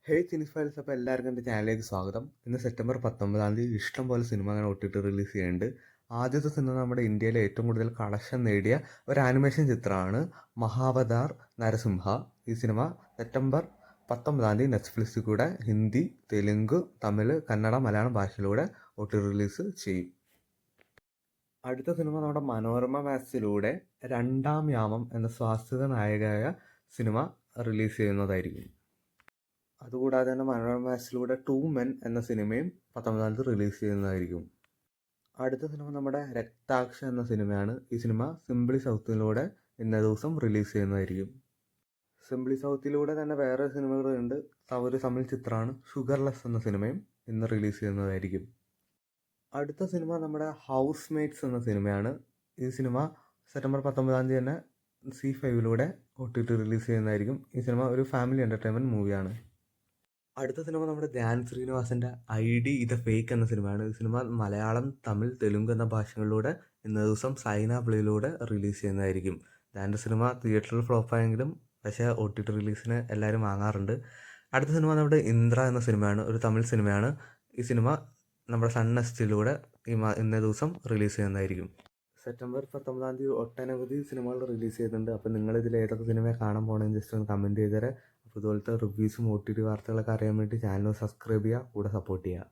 Hey സിനിഫൈൽസ്, അപ്പോൾ എല്ലാവർക്കും എൻ്റെ ചാനലിലേക്ക് സ്വാഗതം. ഇന്ന് സെപ്റ്റംബർ 19 ഇഷ്ടം പോലെ സിനിമ അങ്ങനെ ഒട്ടിട്ട് റിലീസ് ചെയ്യുന്നുണ്ട്. ആദ്യത്തെ സിനിമ നമ്മുടെ ഇന്ത്യയിലെ ഏറ്റവും കൂടുതൽ കളക്ഷൻ നേടിയ ഒരു ആനിമേഷൻ ചിത്രമാണ് മഹാവതാർ നരസിംഹ. ഈ സിനിമ സെപ്റ്റംബർ 19 നെറ്റ്ഫ്ലിക്സിൽ കൂടെ ഹിന്ദി, തെലുങ്ക്, തമിഴ്, കന്നഡ, മലയാളം ഭാഷയിലൂടെ ഒട്ടി റിലീസ് ചെയ്യും. അടുത്ത സിനിമ നമ്മുടെ മനോരമ മാക്സിലൂടെ രണ്ടാം യാമം എന്ന സ്വാസ്ഥ്യ നായകയായ സിനിമ റിലീസ് ചെയ്യുന്നതായിരിക്കും. അതുകൂടാതെ തന്നെ മനോരമ മാക്സിലൂടെ ടു മെൻ എന്ന സിനിമയും 19 റിലീസ് ചെയ്യുന്നതായിരിക്കും. അടുത്ത സിനിമ നമ്മുടെ രക്താക്ഷ എന്ന സിനിമയാണ്. ഈ സിനിമ സിംപ്ലി സൗത്തിലൂടെ ഇന്ന ദിവസം റിലീസ് ചെയ്യുന്നതായിരിക്കും. സിംപ്ലി സൗത്തിലൂടെ തന്നെ വേറെ സിനിമകളുണ്ട്. ഒരു തമിഴ് ചിത്രമാണ് ഷുഗർലെസ് എന്ന സിനിമയും ഇന്ന് റിലീസ് ചെയ്യുന്നതായിരിക്കും. അടുത്ത സിനിമ നമ്മുടെ ഹൗസ് മേറ്റ്സ് എന്ന സിനിമയാണ്. ഈ സിനിമ സെപ്റ്റംബർ 19 തന്നെ C5 OTT റിലീസ് ചെയ്യുന്നതായിരിക്കും. ഈ സിനിമ ഒരു ഫാമിലി എൻ്റർടൈൻമെൻറ്റ് മൂവിയാണ്. അടുത്ത സിനിമ നമ്മുടെ ധ്യാൻ ശ്രീനിവാസൻ്റെ ID ദ ഫേക്ക് എന്ന സിനിമയാണ്. ഈ സിനിമ മലയാളം, തമിഴ്, തെലുങ്ക് എന്ന ഭാഷകളിലൂടെ ഇന്ന ദിവസം സൈന പ്ലേയിലൂടെ റിലീസ് ചെയ്യുന്നതായിരിക്കും. ധ്യാൻ്റെ സിനിമ തിയേറ്ററിൽ ഫ്ലോപ്പായെങ്കിലും പക്ഷേ OTT റിലീസിന് എല്ലാവരും വാങ്ങാറുണ്ട്. അടുത്ത സിനിമ നമ്മുടെ ഇന്ദ്ര എന്ന സിനിമയാണ്. ഒരു തമിഴ് സിനിമയാണ്. ഈ സിനിമ നമ്മുടെ സൺ നെക്സ്റ്റിലൂടെ ഇന്ന ദിവസം റിലീസ് ചെയ്യുന്നതായിരിക്കും. സെപ്റ്റംബർ 19 ഒട്ടനവധി സിനിമകൾ റിലീസ് ചെയ്യുന്നുണ്ട്. അപ്പോൾ നിങ്ങളിതിൽ ഏതൊക്കെ സിനിമ കാണാൻ പോകണമെന്ന് ജസ്റ്റ് ഒന്ന് കമൻറ്റ് ചെയ്തേരെ. അപ്പോൾ ഇതുപോലത്തെ റിവ്യൂസും OTT വാർത്തകളൊക്കെ അറിയാൻ വേണ്ടി ചാനൽ സബ്സ്ക്രൈബ് ചെയ്യുക, കൂടെ സപ്പോർട്ട് ചെയ്യുക.